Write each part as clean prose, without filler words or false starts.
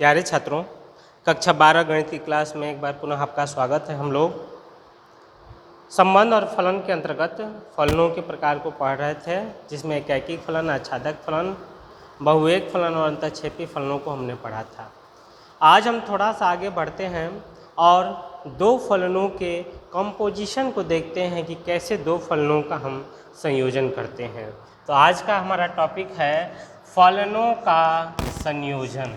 प्यारे छात्रों, कक्षा 12 गणित की क्लास में एक बार पुनः आपका स्वागत है। हम लोग संबंध और फलन के अंतर्गत फलनों के प्रकार को पढ़ रहे थे, जिसमें एकैकिक फलन, आच्छादक फलन, बहुएक फलन और अंतःक्षेपी फलनों को हमने पढ़ा था। आज हम थोड़ा सा आगे बढ़ते हैं और दो फलनों के कंपोजिशन को देखते हैं कि कैसे दो फलनों का हम संयोजन करते हैं। तो आज का हमारा टॉपिक है फलनों का संयोजन।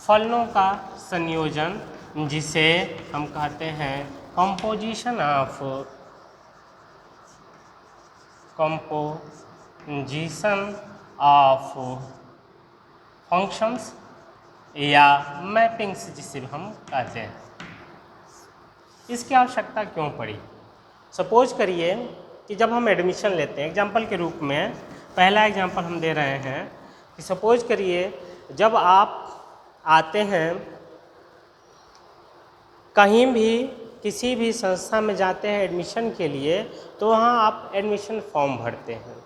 फलनों का संयोजन, जिसे हम कहते हैं कंपोजिशन ऑफ फंक्शंस या मैपिंग्स, जिसे हम कहते हैं। इसकी आवश्यकता क्यों पड़ी? सपोज करिए कि जब हम एडमिशन लेते हैं, एग्जाम्पल के रूप में पहला एग्जाम्पल हम दे रहे हैं कि सपोज करिए जब आप आते हैं कहीं भी, किसी भी संस्था में जाते हैं एडमिशन के लिए, तो वहाँ आप एडमिशन फॉर्म भरते हैं।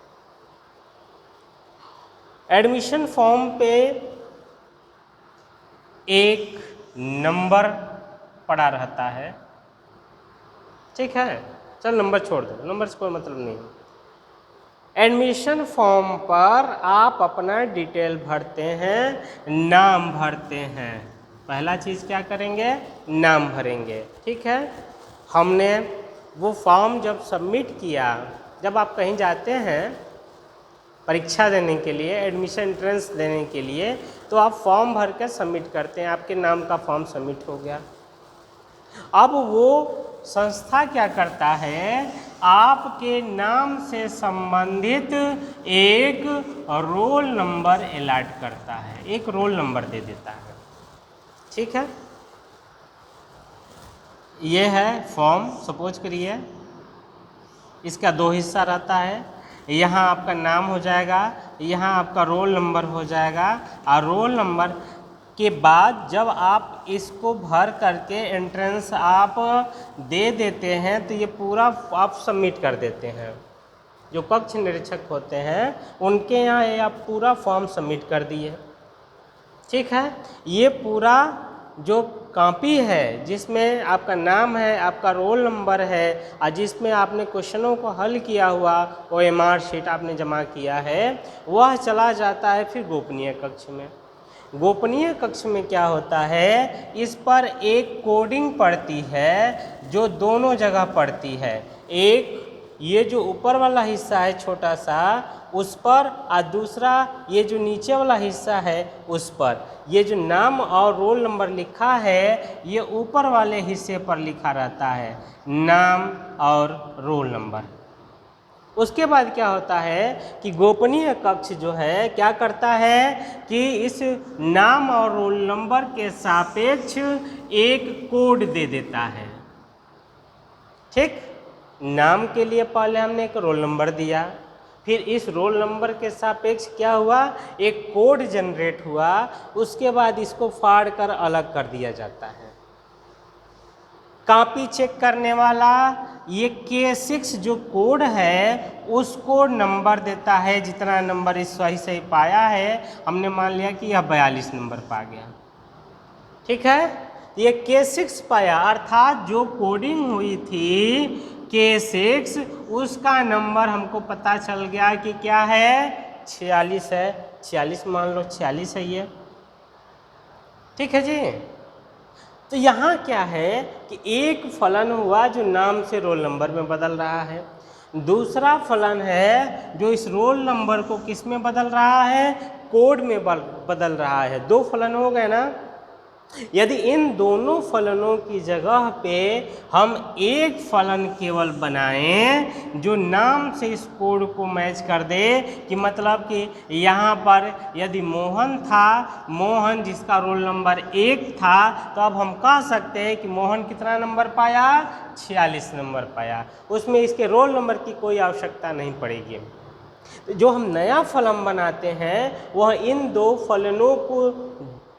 एडमिशन फॉर्म पे एक नंबर पड़ा रहता है, ठीक है। चल नंबर छोड़ दो, नंबर से कोई मतलब नहीं है। एडमिशन फॉर्म पर आप अपना डिटेल भरते हैं, नाम भरते हैं। पहला चीज़ क्या करेंगे? नाम भरेंगे, ठीक है। हमने वो फॉर्म जब सबमिट किया, जब आप कहीं जाते हैं परीक्षा देने के लिए, एडमिशन एंट्रेंस देने के लिए, तो आप फॉर्म भर कर सबमिट करते हैं। आपके नाम का फॉर्म सबमिट हो गया। अब वो संस्था क्या करता है? आपके नाम से संबंधित एक रोल नंबर अलॉट करता है, एक रोल नंबर दे देता है, ठीक है। ये है फॉर्म। सपोज करिए इसका दो हिस्सा रहता है। यहाँ आपका नाम हो जाएगा, यहाँ आपका रोल नंबर हो जाएगा, और रोल नंबर के बाद जब आप इसको भर करके एंट्रेंस आप दे देते हैं, तो ये पूरा आप सबमिट कर देते हैं। जो कक्ष निरीक्षक होते हैं उनके यहाँ ये आप पूरा फॉर्म सबमिट कर दिए, ठीक है। ये पूरा जो कॉपी है जिसमें आपका नाम है, आपका रोल नंबर है, और जिसमें आपने क्वेश्चनों को हल किया हुआ वो एमआर शीट आपने जमा किया है, वह चला जाता है फिर गोपनीय कक्ष में। गोपनीय कक्ष में क्या होता है? इस पर एक कोडिंग पड़ती है जो दोनों जगह पड़ती है। एक ये जो ऊपर वाला हिस्सा है छोटा सा, उस पर, और दूसरा ये जो नीचे वाला हिस्सा है उस पर। ये जो नाम और रोल नंबर लिखा है ये ऊपर वाले हिस्से पर लिखा रहता है, नाम और रोल नंबर। उसके बाद क्या होता है कि गोपनीय कक्ष जो है क्या करता है कि इस नाम और रोल नंबर के सापेक्ष एक कोड दे देता है, ठीक। नाम के लिए पहले हमने एक रोल नंबर दिया, फिर इस रोल नंबर के सापेक्ष क्या हुआ? एक कोड जनरेट हुआ। उसके बाद इसको फाड़ कर अलग कर दिया जाता है। कॉपी चेक करने वाला ये K6 जो कोड है उसको नंबर देता है, जितना नंबर इस सही पाया है। हमने मान लिया कि यह 42 नंबर पा गया, ठीक है। ये K6 पाया, अर्थात जो कोडिंग हुई थी K6, उसका नंबर हमको पता चल गया कि क्या है? 46 है। 46 मान लो, 46 है ये, ठीक है जी। तो यहाँ क्या है कि एक फलन हुआ जो नाम से रोल नंबर में बदल रहा है, दूसरा फलन है जो इस रोल नंबर को किस में बदल रहा है? कोड में बदल रहा है। दो फलन हो गए ना। यदि इन दोनों फलनों की जगह पे हम एक फलन केवल बनाएं जो नाम से इस कोड को मैच कर दे, कि मतलब कि यहाँ पर यदि मोहन था, मोहन जिसका रोल नंबर 1 था, तो अब हम कह सकते हैं कि मोहन कितना नंबर पाया? 46 नंबर पाया। उसमें इसके रोल नंबर की कोई आवश्यकता नहीं पड़ेगी। जो हम नया फलन बनाते हैं वह इन दो फलनों को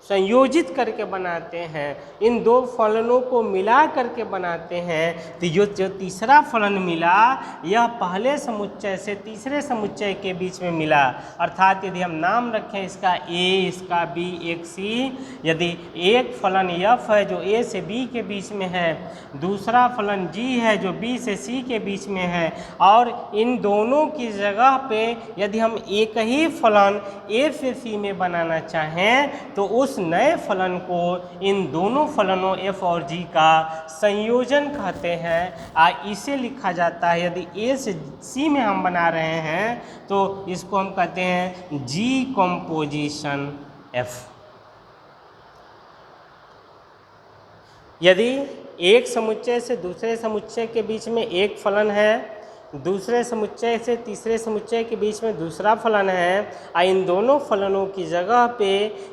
संयोजित करके बनाते हैं, इन दो फलनों को मिला करके बनाते हैं, तो जो तीसरा फलन मिला यह पहले समुच्चय से तीसरे समुच्चय के बीच में मिला। अर्थात यदि हम नाम रखें इसका ए, इसका बी, एक सी, यदि एक फलन एफ है जो ए से बी के बीच में है, दूसरा फलन जी है जो बी से सी के बीच में है, और इन दोनों की जगह पे यदि हम एक ही फलन ए से सी में बनाना चाहें तो उस नए फलन को इन दोनों फलनों एफ और जी का संयोजन कहते हैं। इसे लिखा जाता है, यदि ए से सी में हम बना रहे हैं तो इसको हम कहते हैं जी कंपोजिशन एफ। यदि एक समुच्चय से दूसरे समुच्चय के बीच में एक फलन है, दूसरे समुच्चय से तीसरे समुच्चय के बीच में दूसरा फलन है, और इन दोनों फलनों की जगह पे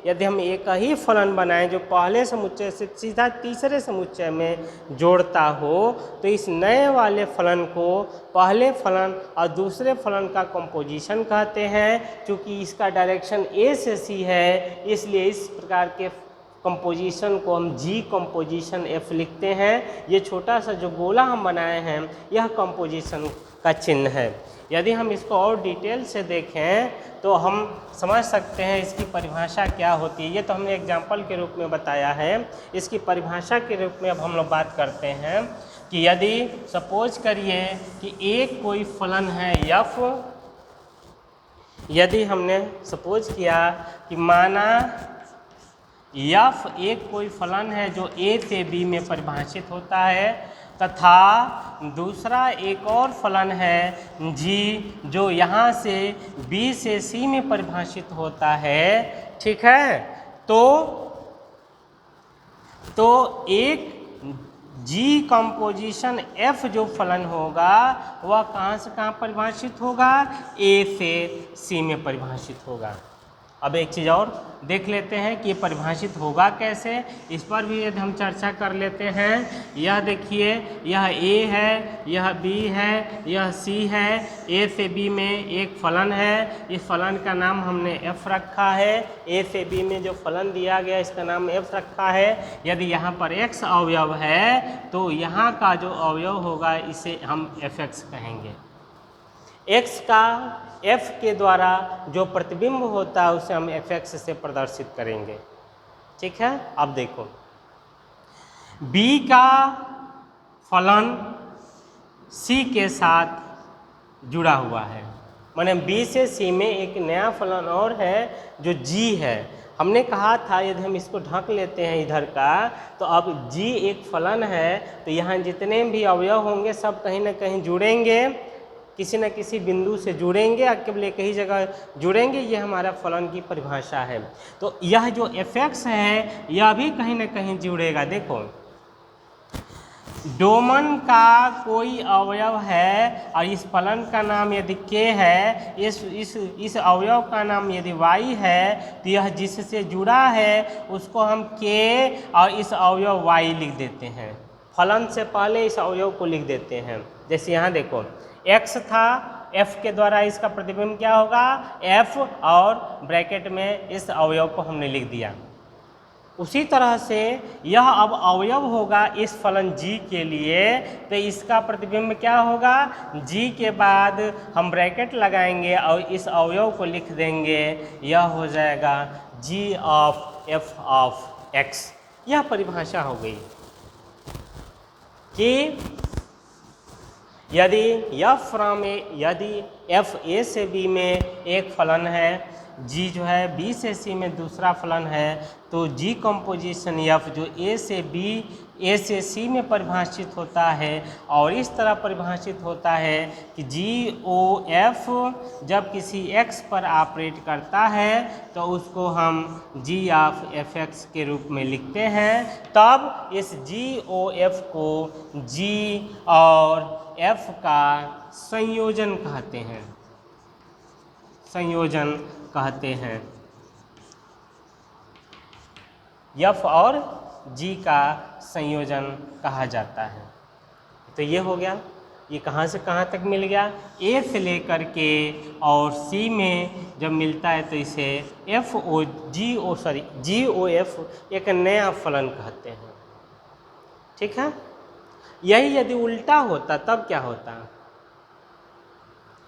यदि हम एक ही फलन बनाएं जो पहले समुच्चय से सीधा तीसरे समुच्चय में जोड़ता हो, तो इस नए वाले फलन को पहले फलन और दूसरे फलन का कंपोजिशन कहते हैं। क्योंकि इसका डायरेक्शन ए से सी है, इसलिए इस प्रकार के कंपोजिशन को हम जी कंपोजिशन एफ लिखते हैं। ये छोटा सा जो गोला हम बनाए हैं यह कंपोजिशन का चिन्ह है। यदि हम इसको और डिटेल से देखें तो हम समझ सकते हैं इसकी परिभाषा क्या होती है। ये तो हमने एग्जाम्पल के रूप में बताया है, इसकी परिभाषा के रूप में अब हम लोग बात करते हैं कि यदि सपोज करिए कि एक कोई फलन है एफ, यदि हमने सपोज किया कि माना एफ एक कोई फलन है जो ए से बी में परिभाषित होता है, तथा दूसरा एक और फलन है जी जो यहाँ से बी से सी में परिभाषित होता है, ठीक है। तो एक जी कंपोजिशन एफ जो फलन होगा वह कहाँ से कहाँ परिभाषित होगा, ए से सी में परिभाषित होगा। अब एक चीज़ और देख लेते हैं कि ये परिभाषित होगा कैसे, इस पर भी यदि हम चर्चा कर लेते हैं। यह देखिए, यह ए है, यह बी है, यह सी है, ए से बी में एक फलन है, इस फलन का नाम हमने एफ रखा है। ए से बी में जो फलन दिया गया इसका नाम एफ रखा है। यदि यहाँ पर एक्स अवयव है तो यहाँ का जो अवयव होगा इसे हम एफ एक्स कहेंगे। एक्स का एफ के द्वारा जो प्रतिबिंब होता है उसे हम एफ एक्स से प्रदर्शित करेंगे, ठीक है। अब देखो, बी का फलन सी के साथ जुड़ा हुआ है, माने बी से सी में एक नया फलन और है जो जी है। हमने कहा था यदि हम इसको ढक लेते हैं इधर का, तो अब जी एक फलन है तो यहाँ जितने भी अवयव होंगे सब कहीं ना कहीं जुड़ेंगे, किसी न किसी बिंदु से जुड़ेंगे, और केवल एक ही जगह जुड़ेंगे। ये हमारा फलन की परिभाषा है। तो यह जो एफ एक्स है यह भी कहीं ना कहीं जुड़ेगा। देखो, डोमेन का कोई अवयव है और इस फलन का नाम यदि के है, इस अवयव का नाम यदि वाई है, तो यह जिससे जुड़ा है उसको हम के और इस अवयव वाई लिख देते हैं। फलन से पहले इस अवयव को लिख देते हैं। जैसे यहाँ देखो, एक्स था, एफ के द्वारा इसका प्रतिबिंब क्या होगा, एफ, और ब्रैकेट में इस अवयव को हमने लिख दिया। उसी तरह से यह अब अवयव होगा इस फलन जी के लिए, तो इसका प्रतिबिंब क्या होगा, जी के बाद हम ब्रैकेट लगाएंगे और इस अवयव को लिख देंगे, यह हो जाएगा जी ऑफ एफ ऑफ एक्स। यह परिभाषा हो गई कि यदि यदि एफ ए से बी में एक फलन है, जी जो है बी से सी में दूसरा फलन है, तो जी कंपोजिशन एफ जो ए से सी में परिभाषित होता है और इस तरह परिभाषित होता है कि जी ओ एफ जब किसी एक्स पर ऑपरेट करता है तो उसको हम जी ऑफ एफ एक्स के रूप में लिखते हैं। तब इस जी ओ एफ को जी और एफ का संयोजन कहते हैं, संयोजन कहते हैं। एफ और जी का संयोजन कहा जाता है। तो ये हो गया। ये कहाँ से कहाँ तक मिल गया, ए से लेकर के और सी में जब मिलता है तो इसे GOF एक नया फलन कहते हैं। ठीक है, यही यदि उल्टा होता तब क्या होता?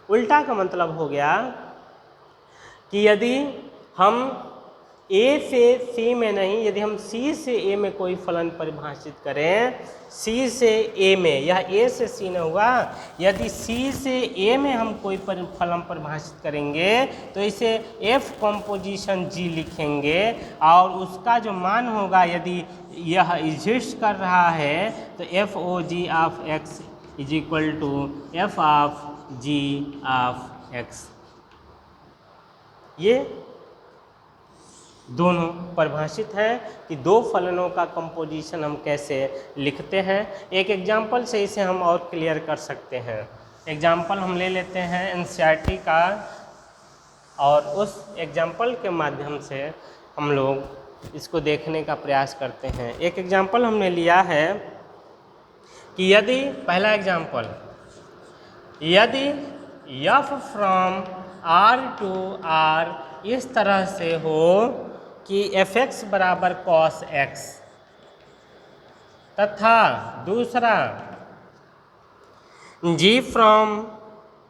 उल्टा का मतलब हो गया कि यदि हम ए से सी में नहीं, यदि हम सी से ए में कोई फलन परिभाषित करें, सी से ए में, यह ए से सी न हुआ, यदि सी से ए में हम कोई फलन परिभाषित करेंगे तो इसे एफ कॉम्पोजिशन जी लिखेंगे और उसका जो मान होगा यदि यह एग्जिस्ट कर रहा है तो f o g of x is equal to f of g of x. ये दोनों परिभाषित हैं कि दो फलनों का कंपोजिशन हम कैसे लिखते हैं। एक एग्जाम्पल से इसे हम और क्लियर कर सकते हैं। एग्जाम्पल हम ले लेते हैं एनसीईआरटी का और उस एग्जाम्पल के माध्यम से हम लोग इसको देखने का प्रयास करते हैं। एक एग्जाम्पल हमने लिया है कि यदि पहला एग्जाम्पल, यदि f from R to R इस तरह से हो कि fx बराबर cos x, तथा दूसरा g from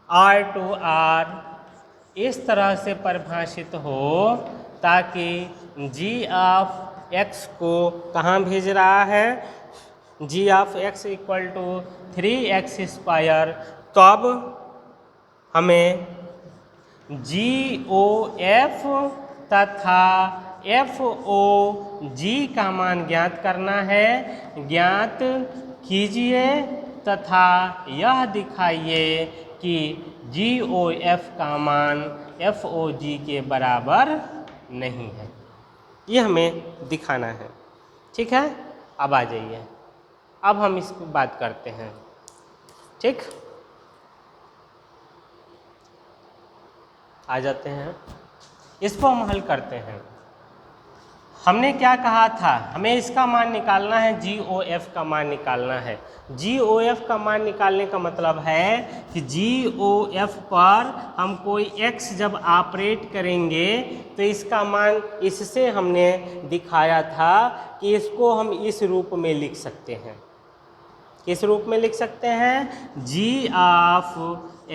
R to R इस तरह से परिभाषित हो ताकि g ऑफ x को कहाँ भेज रहा है, g of x equal to 3x square, तब हमें GOF तथा FOG का मान ज्ञात करना है। ज्ञात कीजिए तथा यह दिखाइए कि GOF का मान FOG के बराबर नहीं है। ये हमें दिखाना है। ठीक है, अब आ जाइए, अब हम इसकी बात करते हैं। ठीक, आ जाते हैं, इसको हम हल करते हैं। हमने क्या कहा था, हमें इसका मान निकालना है, GOF का मान निकालना है। GOF का मान निकालने का मतलब है कि GOF पर हम कोई x जब ऑपरेट करेंगे तो इसका मान, इससे हमने दिखाया था कि इसको हम इस रूप में लिख सकते हैं। किस रूप में लिख सकते हैं? G of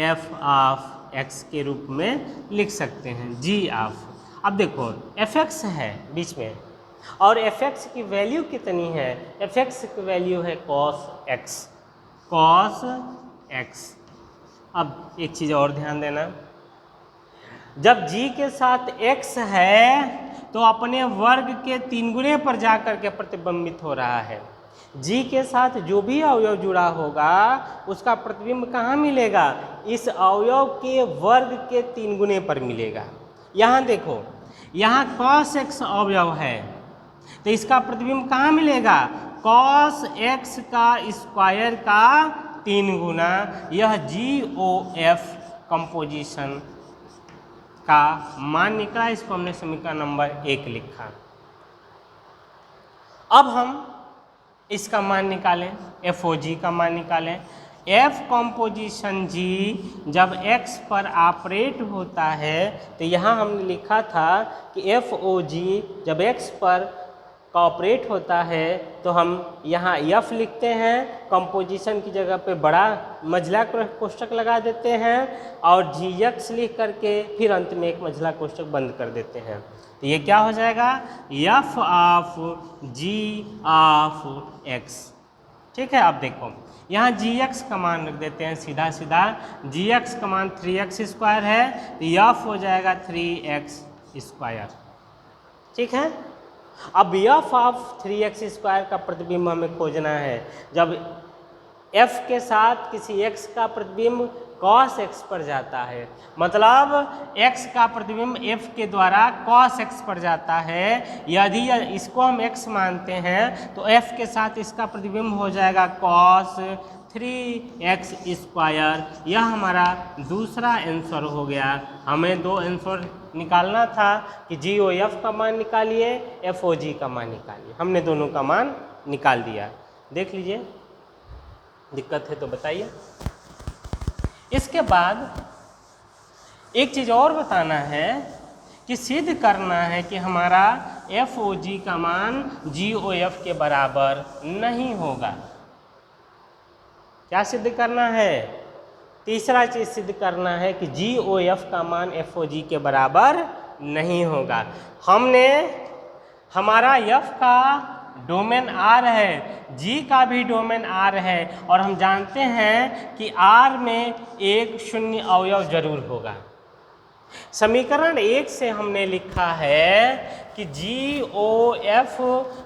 F of x के रूप में लिख सकते हैं, G ऑफ। अब देखो fx है बीच में और fx की वैल्यू कितनी है? fx की वैल्यू है cos x, cos x। अब एक चीज़ और ध्यान देना, जब g के साथ x है तो अपने वर्ग के 3 गुने पर जाकर के प्रतिबिंबित हो रहा है। g के साथ जो भी अवयव जुड़ा होगा उसका प्रतिबिंब कहाँ मिलेगा? इस अवयव के वर्ग के 3 गुने पर मिलेगा। यहाँ देखो, यहाँ cos x अवयव है तो इसका प्रतिबिंब कहाँ मिलेगा? cos x का स्क्वायर का 3 गुना। यह GOF कंपोजिशन का मान निकला, इसको हमने समीकरण नंबर 1 लिखा। अब हम इसका मान निकालें, FOG का मान निकालें। F कॉम्पोजिशन G जब x पर ऑपरेट होता है तो यहाँ हमने लिखा था कि FOG जब x पर ऑपरेट होता है तो हम यहाँ F लिखते हैं, कंपोजिशन की जगह पे बड़ा मझला कोष्ठक लगा देते हैं और GX लिख करके फिर अंत में एक मझला कोष्ठक बंद कर देते हैं। तो ये क्या हो जाएगा? F of G of x। ठीक है, अब देखो यहाँ GX का मान रख देते हैं, सीधा सीधा GX का मान 3x स्क्वायर है तो F हो जाएगा 3x स्क्वायर। ठीक है, अब F ऑफ 3x स्क्वायर का प्रतिबिंब हमें खोजना है। जब f के साथ किसी x का प्रतिबिंब cos x पर जाता है, मतलब x का प्रतिबिंब f के द्वारा cos x पर जाता है, यदि इसको हम x मानते हैं तो f के साथ इसका प्रतिबिंब हो जाएगा cos 3x स्क्वायर। यह हमारा दूसरा आंसर हो गया। हमें 2 आंसर निकालना था कि GOF का मान निकालिए, FOG का मान निकालिए। हमने दोनों का मान निकाल दिया। देख लीजिए, दिक्कत है तो बताइए। इसके बाद एक चीज़ और बताना है कि सिद्ध करना है कि हमारा FOG का मान GOF के बराबर नहीं होगा। क्या सिद्ध करना है? तीसरा चीज़ सिद्ध करना है कि GOF का मान FOG के बराबर नहीं होगा। हमने हमारा F का डोमेन R है, G का भी डोमेन R है, और हम जानते हैं कि R में एक शून्य अवयव जरूर होगा। समीकरण 1 से हमने लिखा है कि GOF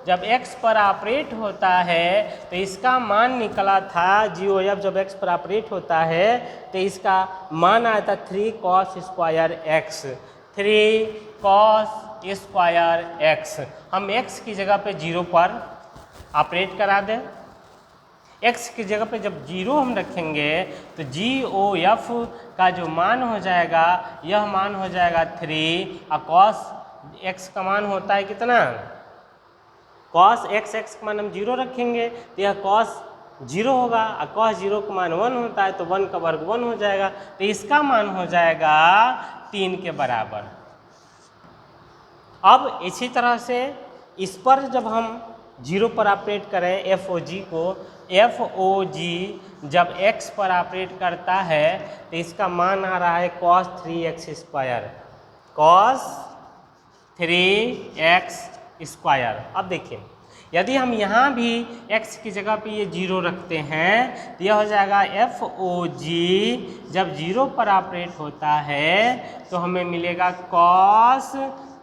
जब x पर ऑपरेट होता है तो इसका मान निकला था, GOF जब x पर ऑपरेट होता है तो इसका मान आया था 3 cos square x, 3 cos square x। हम x की जगह पे 0 पर ऑपरेट करा दें। x की जगह पे जब 0 हम रखेंगे तो GOF का जो मान हो जाएगा, यह मान हो जाएगा 3, और cos x का मान होता है कितना? cos x का मान हम 0 रखेंगे तो यह cos 0 होगा, और cos 0 का मान 1 होता है तो 1 का वर्ग 1 हो जाएगा, तो इसका मान हो जाएगा 3 के बराबर। अब इसी तरह से इस पर जब हम 0 पर ऑपरेट करें FOG को, FOG जब x पर ऑपरेट करता है तो इसका मान आ रहा है cos 3x square, cos 3x square. अब देखिए यदि हम यहाँ भी x की जगह पे ये 0 रखते हैं तो यह हो जाएगा FOG जब 0 पर ऑपरेट होता है तो हमें मिलेगा cos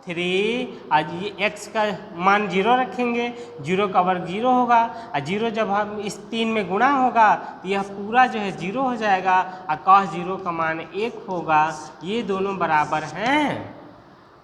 3, आज ये x का मान 0 रखेंगे, 0 का वर्ग 0 होगा, और 0 जब हम इस 3 में गुणा होगा तो यह पूरा जो है 0 हो जाएगा, और cos 0 का मान 1 होगा। ये दोनों बराबर हैं।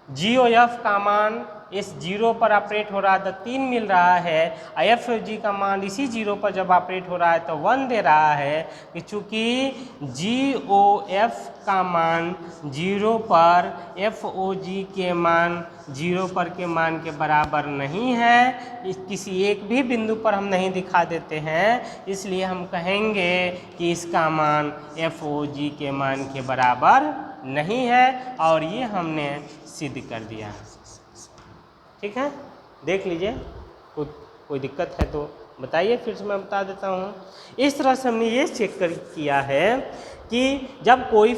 GOF का मान इस 0 पर ऑपरेट हो रहा है तो 3 मिल रहा है, और FOG का मान इसी 0 पर जब ऑपरेट हो रहा है तो 1 दे रहा है, कि चूँकि GOF का मान 0 पर FOG के मान 0 पर के मान के बराबर नहीं है, किसी एक भी बिंदु पर हम नहीं दिखा देते हैं, इसलिए हम कहेंगे कि इसका मान FOG के मान के बराबर नहीं है, और ये हमने सिद्ध कर दिया है। ठीक है, देख लीजिए, कोई दिक्कत है तो बताइए, फिर से मैं बता देता हूँ। इस तरह से हमने ये चेक किया है कि जब कोई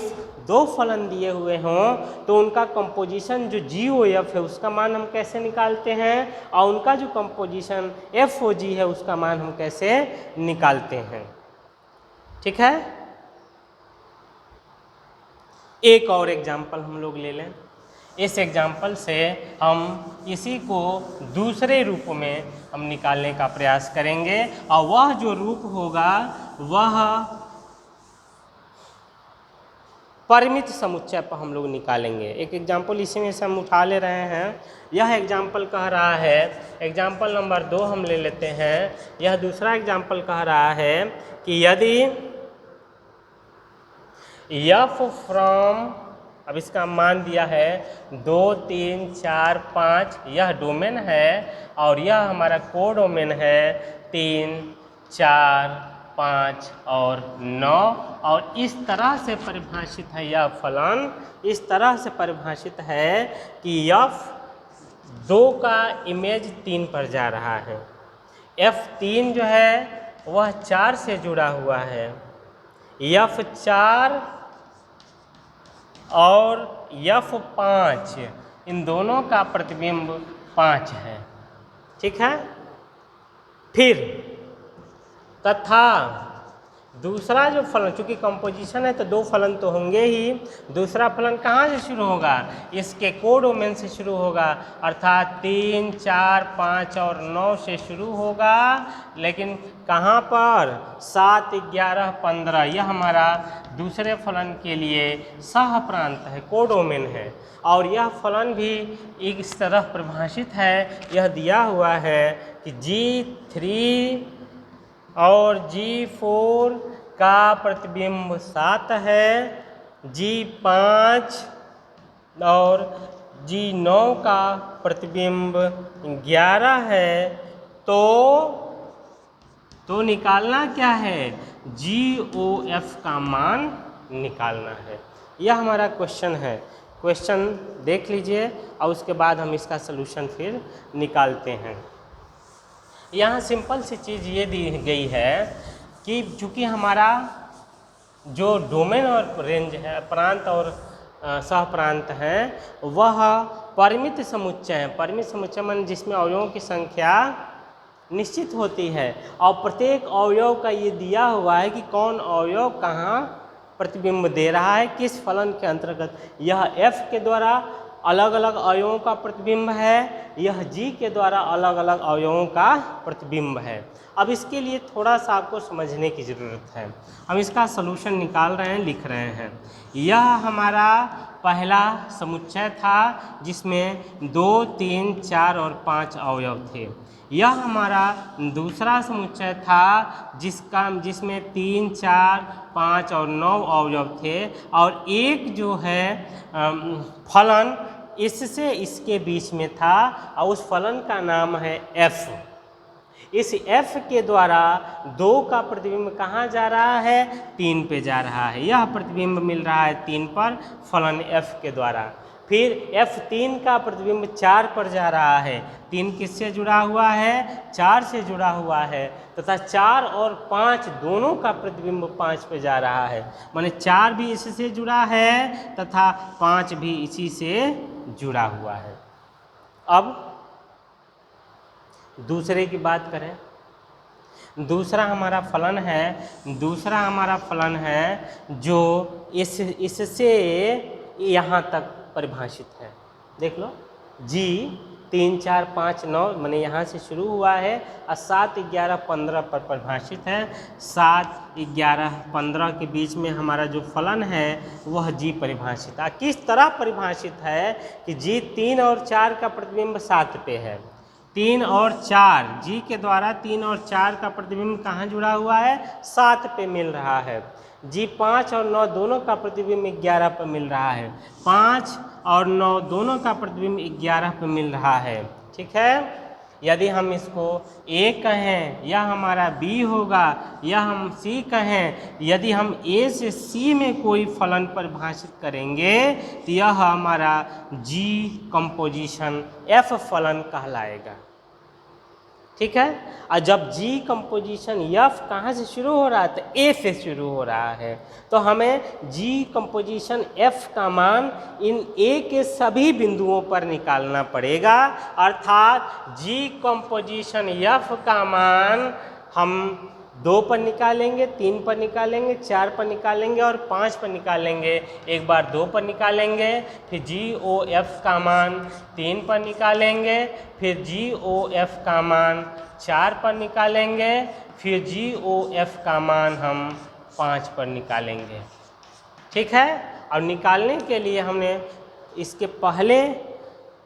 दो फलन दिए हुए हों तो उनका कंपोजिशन जो GOF है उसका मान हम कैसे निकालते हैं, और उनका जो कंपोजिशन FOG है उसका मान हम कैसे निकालते हैं। ठीक है, एक और एग्जाम्पल हम लोग ले लें। इस एग्जाम्पल से हम इसी को दूसरे रूप में हम निकालने का प्रयास करेंगे, और वह जो रूप होगा वह परिमित समुच्चय पर हम लोग निकालेंगे। एक एग्जाम्पल इसी में से हम उठा ले रहे हैं। यह एग्जाम्पल कह रहा है, एग्जाम्पल नंबर 2 हम ले लेते हैं। यह दूसरा एग्जाम्पल कह रहा है कि यदि f फ्रॉम, अब इसका मान दिया है 2, 3, 4, 5, यह डोमेन है, और यह हमारा कोडोमेन है 3, 4, 5 और 9, और इस तरह से परिभाषित है यह फलन, इस तरह से परिभाषित है कि F2 का इमेज 3 पर जा रहा है, F3 जो है वह 4 से जुड़ा हुआ है, F4 और F5 इन दोनों का प्रतिबिंब 5 है। ठीक है, फिर तथा दूसरा जो फलन, चूँकि कंपोजिशन है तो 2 फलन तो होंगे ही, दूसरा फलन कहाँ से शुरू होगा, इसके कोडोमेन से शुरू होगा, अर्थात 3, 4, 5 और 9 से शुरू होगा, लेकिन कहाँ पर 7, 11, 15, यह हमारा दूसरे फलन के लिए सह प्रांत है, कोडोमेन है, और यह फलन भी इस तरह परिभाषित है, यह दिया हुआ है कि G3 और G4 का प्रतिबिंब 7 है, G5 और G9 का प्रतिबिंब 11 है, तो निकालना क्या है, GOF का मान निकालना है। यह हमारा क्वेश्चन है। क्वेश्चन देख लीजिए और उसके बाद हम इसका सलूशन फिर निकालते हैं। यहाँ सिंपल सी चीज़ ये दी गई है कि चूँकि हमारा जो डोमेन और रेंज है, प्रांत और सह प्रांत हैं, वह परिमित समुच्चय है। परिमित समुच्चय मान जिसमें अवयवों की संख्या निश्चित होती है और प्रत्येक अवयव का ये दिया हुआ है कि कौन अवयव कहाँ प्रतिबिंब दे रहा है, किस फलन के अंतर्गत। यह f के द्वारा अलग अलग अवयवों का प्रतिबिंब है, यह g के द्वारा अलग अलग अवयवों का प्रतिबिंब है। अब इसके लिए थोड़ा सा आपको समझने की ज़रूरत है। हम इसका सलूशन निकाल रहे हैं, लिख रहे हैं। यह हमारा पहला समुच्चय था जिसमें 2, 3, 4 और 5 अवयव थे। यह हमारा दूसरा समुच्चय था जिसमें 3, 4, 5 और 9 अवयव थे और एक जो है फलन इससे इसके बीच में था और उस फलन का नाम है f। इस f के द्वारा 2 का प्रतिबिंब कहाँ जा रहा है, 3 पे जा रहा है। यह प्रतिबिंब मिल रहा है 3 पर फलन f के द्वारा। फिर f3 का प्रतिबिंब 4 पर जा रहा है। 3 किससे जुड़ा हुआ है, 4 से जुड़ा हुआ है तथा 4 और 5 दोनों का प्रतिबिंब 5 पे जा रहा है। माने 4 भी इससे जुड़ा है तथा 5 भी इसी से जुड़ा हुआ है। अब दूसरे की बात करें, दूसरा हमारा फलन है जो इससे यहाँ तक परिभाषित है। देख लो g 3, 4, 5, 9 माने यहाँ से शुरू हुआ है और 7, 11, 15 पर परिभाषित है। 7, 11, 15 के बीच में हमारा जो फलन है वह g परिभाषित है। किस तरह परिभाषित है कि g 3 और 4 का प्रतिबिंब 7 पे है। 3 और 4 g के द्वारा 3 और 4 का प्रतिबिंब कहाँ जुड़ा हुआ है, 7 पे मिल रहा है। g 5 और 9 दोनों का प्रतिबिंब 11 पे मिल रहा है। 5 और 9 दोनों का प्रतिबिंब 11 पे मिल रहा है। ठीक है। यदि हम इसको a कहें यह हमारा b होगा, या हम c कहें, यदि हम a से c में कोई फलन परिभाषित करेंगे तो यह हमारा g कंपोजिशन f फलन कहलाएगा। ठीक है। और जब g कंपोजिशन f कहाँ से शुरू हो रहा है, तो a से शुरू हो रहा है, तो हमें g कंपोजिशन f का मान इन a के सभी बिंदुओं पर निकालना पड़ेगा। अर्थात g कंपोजिशन f का मान हम 2 पर निकालेंगे, 3 पर निकालेंगे, 4 पर निकालेंगे और 5 पर निकालेंगे। एक बार 2 पर निकालेंगे, फिर GOF का मान 3 पर निकालेंगे, फिर GOF का मान 4 पर निकालेंगे, फिर GOF का मान हम 5 पर निकालेंगे। ठीक है। और निकालने के लिए हमने इसके पहले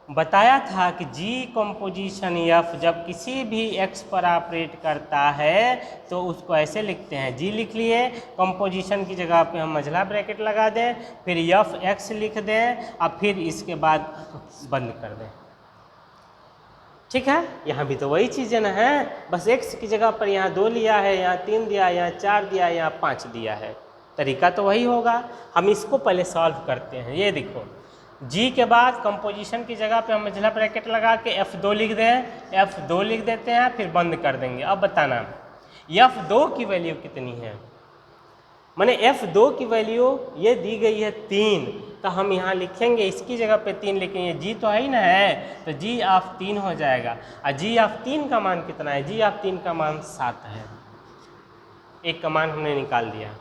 बताया था कि g कंपोजिशन f जब किसी भी x पर ऑपरेट करता है तो उसको ऐसे लिखते हैं। g लिख लिए, कंपोजिशन की जगह पे हम मझला ब्रैकेट लगा दें, फिर f x लिख दें और फिर इसके बाद बंद कर दें। ठीक है। यहाँ भी तो वही चीज़ें ना है, बस x की जगह पर यहाँ 2 लिया है, यहाँ 3 दिया, यहाँ 4 दिया, यहाँ 5 दिया है। तरीका तो वही होगा। हम इसको पहले सॉल्व करते हैं। ये देखो g के बाद कंपोजिशन की जगह पे हम मझला ब्रैकेट लगा के f2 लिख दें, f2 लिख देते हैं, फिर बंद कर देंगे। अब बताना f2 की वैल्यू कितनी है। माने f2 की वैल्यू ये दी गई है 3, तो हम यहाँ लिखेंगे इसकी जगह पे 3 लिखेंगे। g तो है ही ना है, तो g ऑफ 3 हो जाएगा। और g ऑफ 3 का मान कितना है, g ऑफ 3 का मान 7 है। एक का मान हमने निकाल दिया।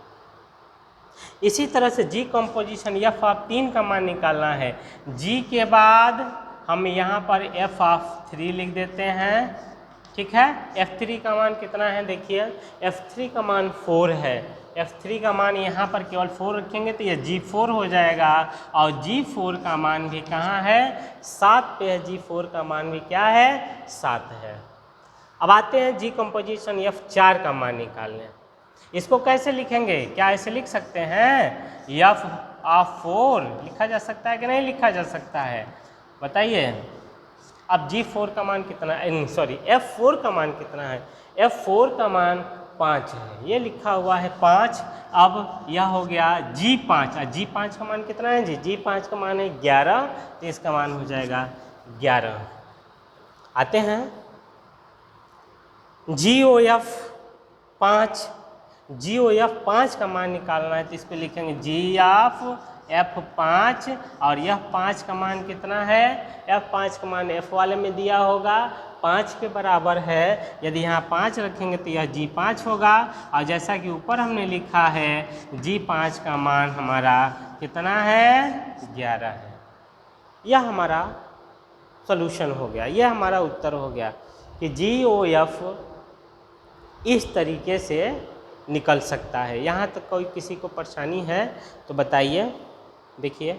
इसी तरह से g कंपोजिशन f ऑफ 3 का मान निकालना है। g के बाद हम यहाँ पर f ऑफ 3 लिख देते हैं। ठीक है। f3 का मान कितना है, देखिए f3 का मान 4 है। f3 का मान यहाँ पर केवल 4 रखेंगे तो यह g4 हो जाएगा, और g4 का मान भी कहाँ है, 7 पे है। g4 का मान भी क्या है, 7 है। अब आते हैं g कंपोजिशन f4 का मान निकालने। इसको कैसे लिखेंगे, क्या ऐसे लिख सकते हैं, f ऑफ 4 लिखा जा सकता है कि नहीं लिखा जा सकता है, बताइए। अब g4 का मान कितना है, सॉरी f4 का मान कितना है, f4 का मान 5 है, ये लिखा हुआ है 5। अब यह हो गया G5। G5 का मान कितना है जी? G5 का मान है 11, तो इसका मान हो जाएगा 11। आते हैं GOF 5। GOF 5 का मान निकालना है, तो इस पर लिखेंगे GOF 5 और यह 5 का मान कितना है? F5 का मान F वाले में दिया होगा 5 के बराबर है। यदि यहाँ 5 रखेंगे तो यह G5 होगा, और जैसा कि ऊपर हमने लिखा है G5 का मान हमारा कितना है? 11 है। यह हमारा सॉल्यूशन हो गया, यह हमारा उत्तर हो गया कि GOF इस तरीके से निकल सकता है। यहाँ तक कोई किसी को परेशानी है तो बताइए। देखिए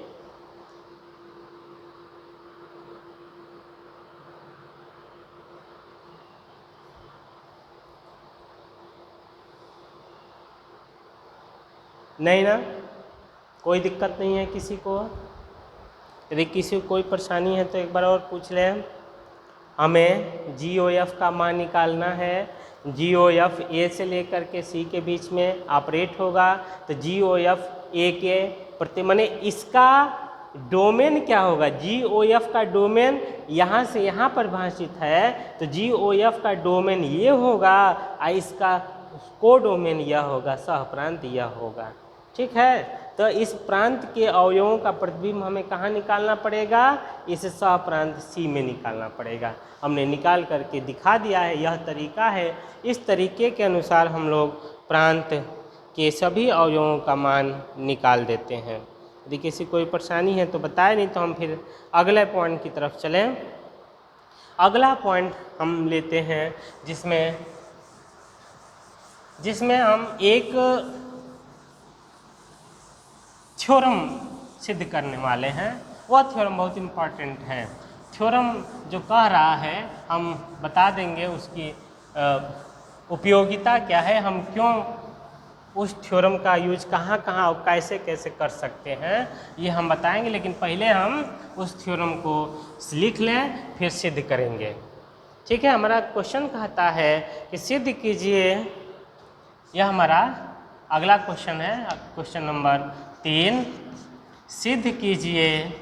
नहीं ना, कोई दिक्कत नहीं है किसी को? यदि किसी को कोई परेशानी है तो एक बार और पूछ लें। हमें GOF का मान निकालना है। GOF A से लेकर के C के बीच में ऑपरेट होगा, तो GOF A के प्रति माने इसका डोमेन क्या होगा? GOF का डोमेन यहाँ से यहाँ परिभाषित है, तो GOF का डोमेन ये होगा और इसका को डोमेन यह होगा, सह प्रांत यह होगा। ठीक है, तो इस प्रांत के अवयवों का प्रतिबिंब हमें कहाँ निकालना पड़ेगा? इस सह प्रांत C में निकालना पड़ेगा। हमने निकाल करके दिखा दिया है, यह तरीका है। इस तरीके के अनुसार हम लोग प्रांत के सभी अवयवों का मान निकाल देते हैं। यदि किसी कोई परेशानी है तो बताए, नहीं तो हम फिर अगले पॉइंट की तरफ चलें। अगला पॉइंट हम लेते हैं जिसमें हम एक थ्योरम सिद्ध करने वाले हैं। वह थ्योरम बहुत इम्पॉर्टेंट है। थ्योरम जो कह रहा है हम बता देंगे, उसकी उपयोगिता क्या है, हम क्यों उस थ्योरम का यूज कहाँ कहाँ और कैसे कैसे कर सकते हैं, ये हम बताएंगे। लेकिन पहले हम उस थ्योरम को लिख लें, फिर सिद्ध करेंगे। ठीक है, हमारा क्वेश्चन कहता है कि सिद्ध कीजिए। यह हमारा अगला क्वेश्चन है, क्वेश्चन नंबर 3। सिद्ध कीजिए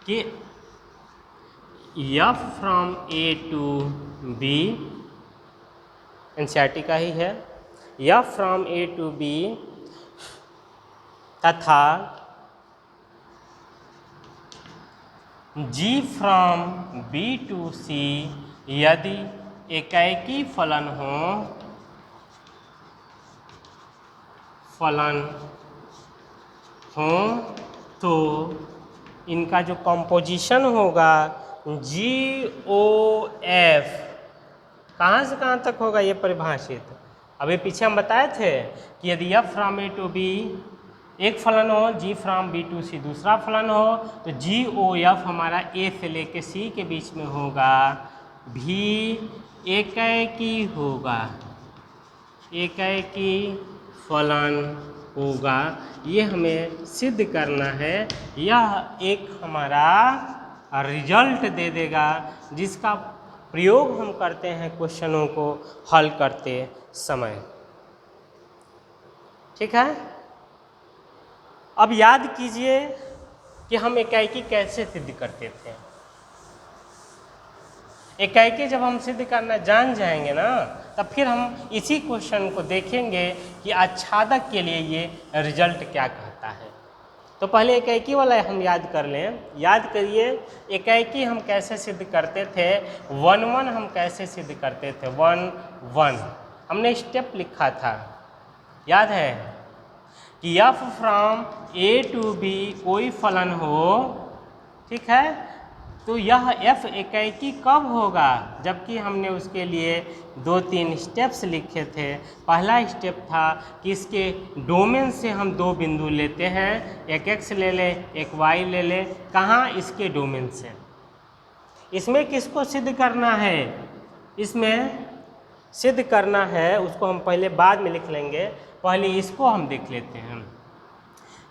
कि F from A to B, NCERT का ही है, F from A to B तथा G from B to C यदि एकाएकी फलन हो तो इनका जो कंपोजिशन होगा GOF कहाँ से कहाँ तक होगा ये परिभाषित। अभी पीछे हम बताए थे कि यदि F from A to B एक फलन हो, G from B to C दूसरा फलन हो, तो GOF हमारा A से लेके C के बीच में होगा, भी एकाएकी होगा, एकाएकी फलन होगा। ये हमें सिद्ध करना है। यह एक हमारा रिजल्ट दे देगा जिसका प्रयोग हम करते हैं क्वेश्चनों को हल करते समय। ठीक है, अब याद कीजिए कि हम एकाएकी कैसे सिद्ध करते थे। एकाएकी जब हम सिद्ध करना जान जाएंगे ना, तब फिर हम इसी क्वेश्चन को देखेंगे कि आच्छादक के लिए ये रिजल्ट क्या कहता है। तो पहले एकाएकी वाला हम याद कर लें। याद करिए एकाएकी हम कैसे सिद्ध करते थे, 1 1 हम कैसे सिद्ध करते थे। 1 1 हमने स्टेप लिखा था, याद है कि F from A to B कोई फलन हो, ठीक है, तो यह F एकाएकी कब होगा, जबकि हमने उसके लिए 2-3 स्टेप्स लिखे थे। पहला स्टेप था कि इसके डोमेन से हम 2 बिंदु लेते हैं, एक x ले लें, एक y ले लें। कहाँ? इसके डोमेन से। इसमें किसको सिद्ध करना है? इसमें सिद्ध करना है, उसको हम पहले बाद में लिख लेंगे, पहले इसको हम देख लेते हैं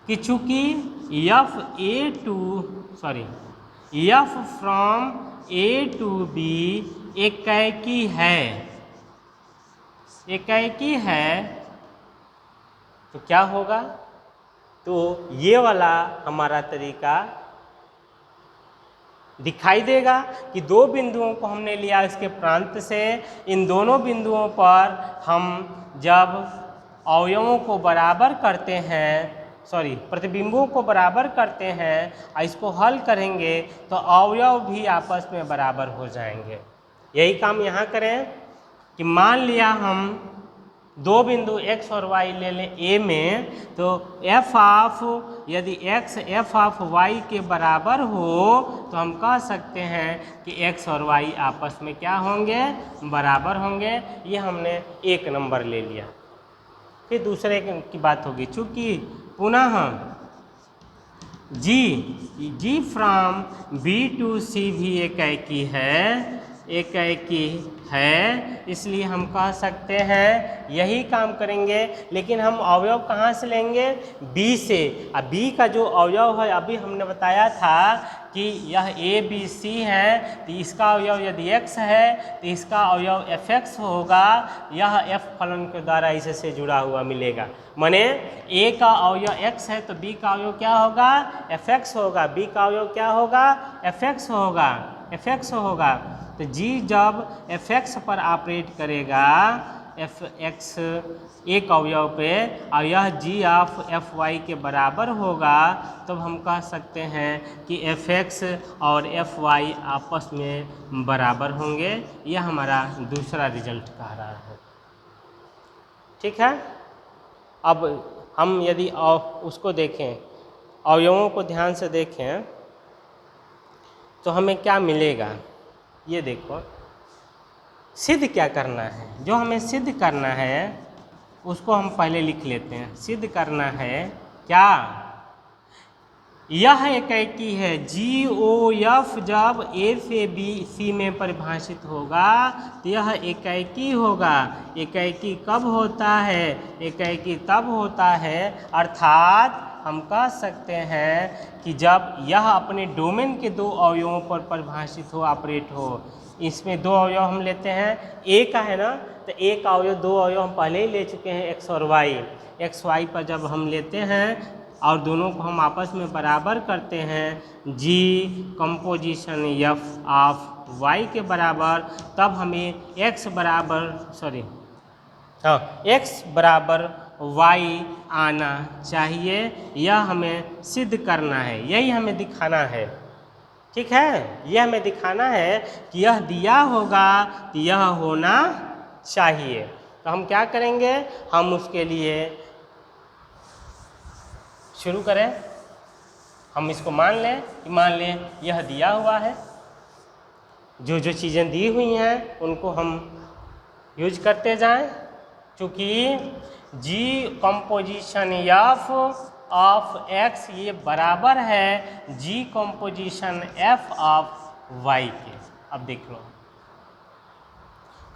कि चूँकि F from A to B एकाकी है, एकाकी है तो क्या होगा, तो ये वाला हमारा तरीका दिखाई देगा कि दो बिंदुओं को हमने लिया इसके प्रांत से, इन दोनों बिंदुओं पर हम जब अवयवों को बराबर करते हैं, सॉरी प्रतिबिंबों को बराबर करते हैं और इसको हल करेंगे तो अवयव भी आपस में बराबर हो जाएंगे। यही काम यहाँ करें कि मान लिया हम दो बिंदु x और y ले लें a में, तो f ऑफ यदि x f ऑफ y के बराबर हो तो हम कह सकते हैं कि x और y आपस में क्या होंगे, बराबर होंगे। ये हमने एक नंबर ले लिया। फिर दूसरे की बात होगी, चूँकि पुनः g from b to c भी एकाकी है, एकाकी है, इसलिए हम कह सकते हैं यही काम करेंगे, लेकिन हम अवयव कहाँ से लेंगे, b से। अब b का जो अवयव है अभी हमने बताया था कि यह a b c है, तो इसका अवयव यदि x है तो इसका अवयव fx होगा। यह f फलन के द्वारा इससे जुड़ा हुआ मिलेगा, माने a का अवयव x है तो b का अवयव क्या होगा, fx होगा, b का अवयव क्या होगा, fx होगा, fx होगा। तो g जब fx पर ऑपरेट करेगा, fx एक अवयव पे, और यह g ऑफ fy के बराबर होगा, तब तो हम कह सकते हैं कि fx और fy आपस में बराबर होंगे। यह हमारा दूसरा रिजल्ट कह रहा है। ठीक है, अब हम यदि उसको देखें, अवयवों को ध्यान से देखें तो हमें क्या मिलेगा, ये देखो। सिद्ध क्या करना है, जो हमें सिद्ध करना है उसको हम पहले लिख लेते हैं। सिद्ध करना है क्या, यह एकाकी है GOF जब F A B C में परिभाषित होगा तो यह एकाकी होगा। एकाकी कब होता है, एकाकी तब होता है अर्थात हम कह सकते हैं कि जब यह अपने डोमेन के दो अवयवों पर परिभाषित हो, ऑपरेट हो। इसमें दो अवयव हम लेते हैं, ए का है ना, तो ए का अवयव, दो अवयव हम पहले ही ले चुके हैं x और y। x y पर जब हम लेते हैं और दोनों को हम आपस में बराबर करते हैं, g composition f of y के बराबर, तब हमें x बराबर x बराबर y आना चाहिए। यह हमें सिद्ध करना है, यही हमें दिखाना है। ठीक है, यह हमें दिखाना है कि यह दिया होगा तो यह होना चाहिए। तो हम क्या करेंगे, हम उसके लिए शुरू करें। हम इसको मान लें यह दिया हुआ है, जो जो चीज़ें दी हुई हैं उनको हम यूज करते जाएं। चूँकि g composition f of x ये बराबर है g composition f of y के। अब देख लो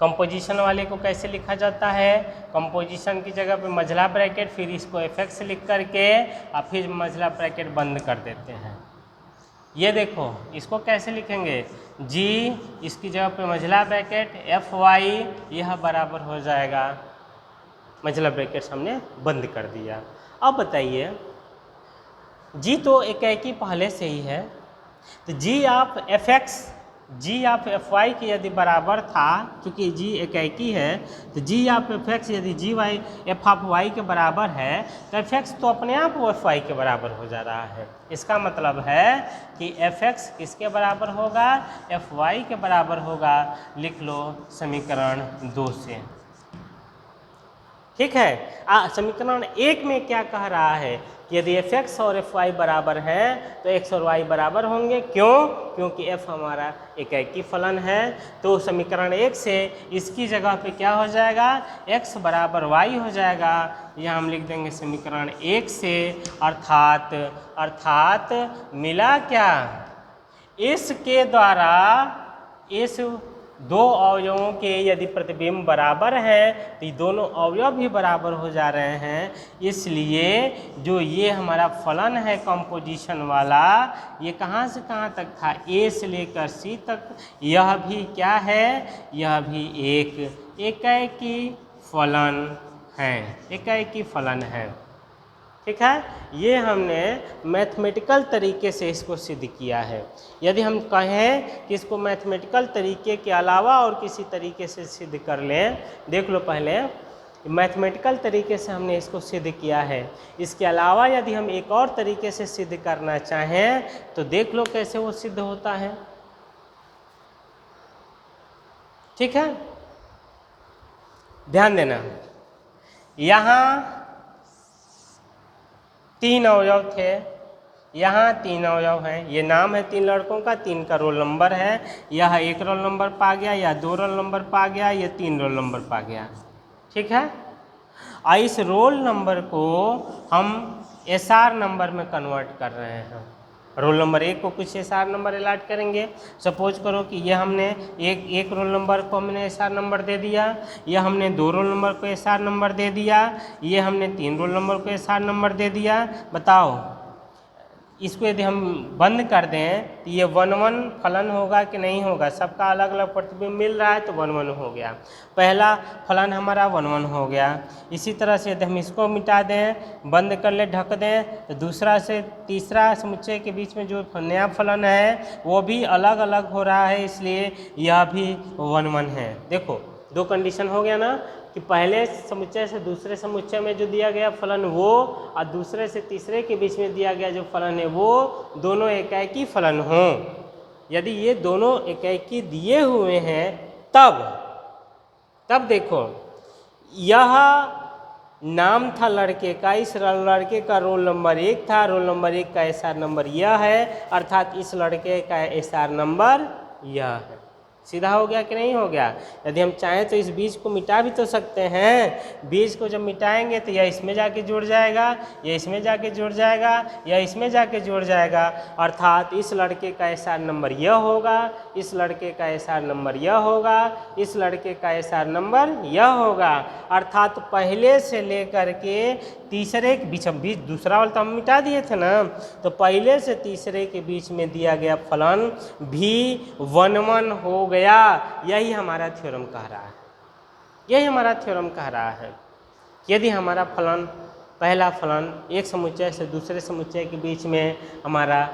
कंपोजिशन वाले को कैसे लिखा जाता है, कंपोजिशन की जगह पे मझला ब्रैकेट, फिर इसको fx लिख करके और फिर मझला ब्रैकेट बंद कर देते हैं। ये देखो इसको कैसे लिखेंगे, g इसकी जगह पे मझला ब्रैकेट fy, यह बराबर हो जाएगा, मझला ब्रैकेट हमने बंद कर दिया। अब बताइए g तो एकाकी पहले से ही है, तो g of fx g of fy के यदि बराबर था, क्योंकि g एकाकी है, तो g ऑफ fx यदि gy f ऑफ y के बराबर है तो fx तो अपने आप fy के बराबर हो जा रहा है। इसका मतलब है कि fx किसके बराबर होगा, fy के बराबर होगा। लिख लो समीकरण 2 से। ठीक है, समीकरण 1 में क्या कह रहा है कि यदि fx और fy बराबर हैं तो x और y बराबर होंगे। क्यों, क्योंकि f हमारा एकाकी फलन है। तो समीकरण 1 से इसकी जगह पे क्या हो जाएगा, x बराबर y हो जाएगा। यह हम लिख देंगे समीकरण 1 से, अर्थात मिला क्या, इस के द्वारा इस दो अवयवों के यदि प्रतिबिंब बराबर हैं तो ये दोनों अवयव भी बराबर हो जा रहे हैं, इसलिए जो ये हमारा फलन है कंपोजिशन वाला, ये कहाँ से कहाँ तक था, ए से लेकर सी तक, यह भी क्या है, यह भी एक एकाएकी फलन है, एकाएकी फलन है। ठीक है, ये हमने मैथमेटिकल तरीके से इसको सिद्ध किया है। यदि हम कहें कि इसको मैथमेटिकल तरीके के अलावा और किसी तरीके से सिद्ध कर लें, देख लो पहले मैथमेटिकल तरीके से हमने इसको सिद्ध किया है, इसके अलावा यदि हम एक और तरीके से सिद्ध करना चाहें तो देख लो कैसे वो सिद्ध होता है। ठीक है, ध्यान देना, यहाँ 3 अवयव थे, यहाँ 3 अवयव हैं, ये नाम है 3 लड़कों का, 3 का रोल नंबर है, यह 1 रोल नंबर पा गया, या 2 रोल नंबर पा गया, या 3 रोल नंबर पा गया। ठीक है, और इस रोल नंबर को हम एसआर नंबर में कन्वर्ट कर रहे हैं। रोल नंबर 1 को कुछ एसआर नंबर अलॉट करेंगे। सपोज करो कि ये हमने एक रोल नंबर को हमने एसआर नंबर दे दिया, या हमने 2 रोल नंबर को एसआर नंबर दे दिया, ये हमने 3 रोल नंबर को एसआर नंबर दे दिया। बताओ इसको यदि हम बंद कर दें तो ये 1-1 फलन होगा कि नहीं होगा, सबका अलग अलग प्रतिबिंब मिल रहा है तो 1-1 हो गया, पहला फलन हमारा 1-1 हो गया। इसी तरह से यदि हम इसको मिटा दें, बंद कर ले, ढक दें, तो दूसरा से तीसरा समुच्चय के बीच में जो नया फलन है वो भी अलग अलग हो रहा है, इसलिए यह भी 1-1 है। देखो 2 कंडीशन हो गया ना, कि पहले समुच्चय से दूसरे समुच्चय में जो दिया गया फलन वो, और दूसरे से तीसरे के बीच में दिया गया जो फलन है वो दोनों एकाएकी फलन हों। यदि ये दोनों एकाएकी दिए हुए हैं तब देखो यह नाम था लड़के का, इस लड़के का रोल नंबर 1 था, रोल नंबर 1 का एसआर नंबर यह है, अर्थात इस लड़के का एसआर नंबर यह है। सीधा हो गया कि नहीं हो गया। यदि हम चाहें तो इस बीज को मिटा भी तो सकते हैं, बीज को जब मिटाएंगे तो यह इसमें जाके जुड़ जाएगा, यह इसमें जाके जुड़ जाएगा, यह इसमें जाके जुड़ जाएगा, अर्थात इस लड़के का एसआर नंबर यह होगा, इस लड़के का एसआर नंबर यह होगा, इस लड़के का एसआर नंबर यह होगा, अर्थात पहले से लेकर के तीसरे के बीच दूसरा वाला तो हम मिटा दिए थे ना, तो पहले से तीसरे के बीच में दिया गया फलन भी 1-1 हो गया। यही हमारा थ्योरम कह रहा है, यही हमारा थ्योरम कह रहा है। यदि हमारा फलन, पहला फलन एक समुच्चय से दूसरे समुच्चय के बीच में हमारा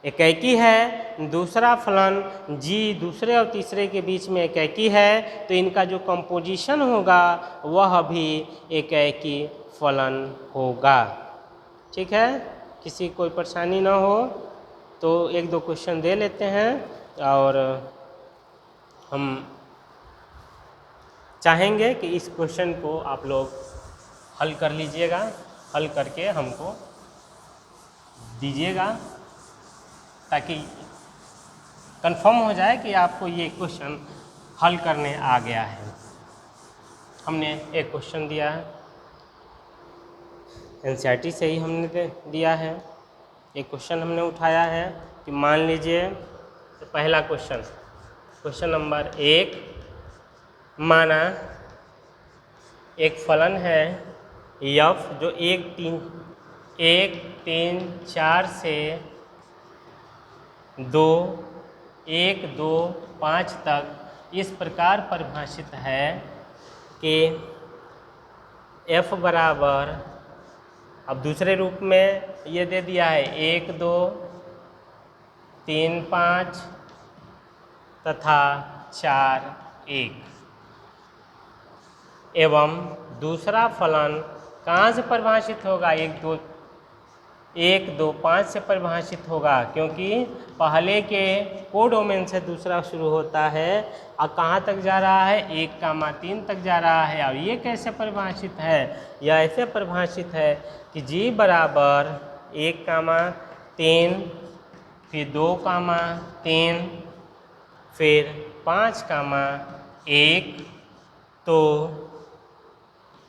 एकाएकी है, दूसरा फलन जी दूसरे और तीसरे के बीच में एकाएकी है, तो इनका जो कंपोजिशन होगा वह भी एकाएकी फलन होगा। ठीक है, किसी कोई परेशानी ना हो तो 1-2 क्वेश्चन दे लेते हैं, और हम चाहेंगे कि इस क्वेश्चन को आप लोग हल कर लीजिएगा, हल करके हमको दीजिएगा ताकि कंफर्म हो जाए कि आपको ये क्वेश्चन हल करने आ गया है। हमने एक क्वेश्चन दिया है, एनसीईआरटी से ही हमने दिया है। एक क्वेश्चन हमने उठाया है कि मान लीजिए, तो पहला क्वेश्चन नंबर 1, माना एक फलन है f जो 1, 3, 4 से 2, 1, 2, 5 तक इस प्रकार परिभाषित है कि f बराबर, अब दूसरे रूप में ये दे दिया है 1, 2, 3, 5 तथा 4, 1, एवं दूसरा फलन कहाँ से परिभाषित होगा, 1, 2, 5 से परिभाषित होगा, क्योंकि पहले के कोडोमेन से दूसरा शुरू होता है और कहाँ तक जा रहा है, 1, 3 तक जा रहा है। और ये कैसे परिभाषित है, यह ऐसे परिभाषित है कि g बराबर 1, 3, फिर 2, 3, फिर 5, 1,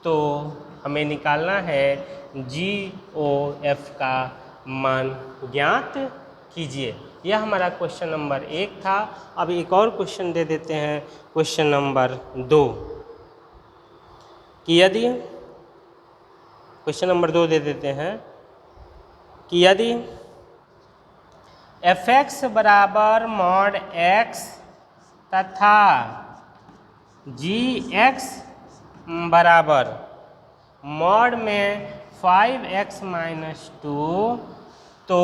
तो हमें निकालना है GOF का मान ज्ञात कीजिए। यह हमारा क्वेश्चन नंबर 1 था। अब एक और क्वेश्चन दे देते हैं, क्वेश्चन नंबर 2 कि यदि क्वेश्चन नंबर 2 दे देते हैं कि यदि fx बराबर मॉड x तथा gx बराबर मॉड में 5x माइनस 2 तो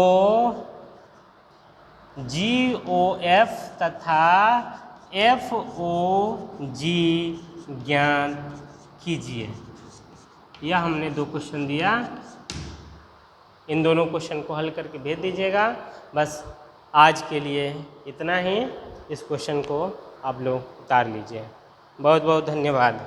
GOF तथा FOG ज्ञात कीजिए। यह हमने 2 क्वेश्चन दिया, इन दोनों क्वेश्चन को हल करके भेज दीजिएगा। बस आज के लिए इतना ही, इस क्वेश्चन को आप लोग उतार लीजिए। बहुत बहुत धन्यवाद।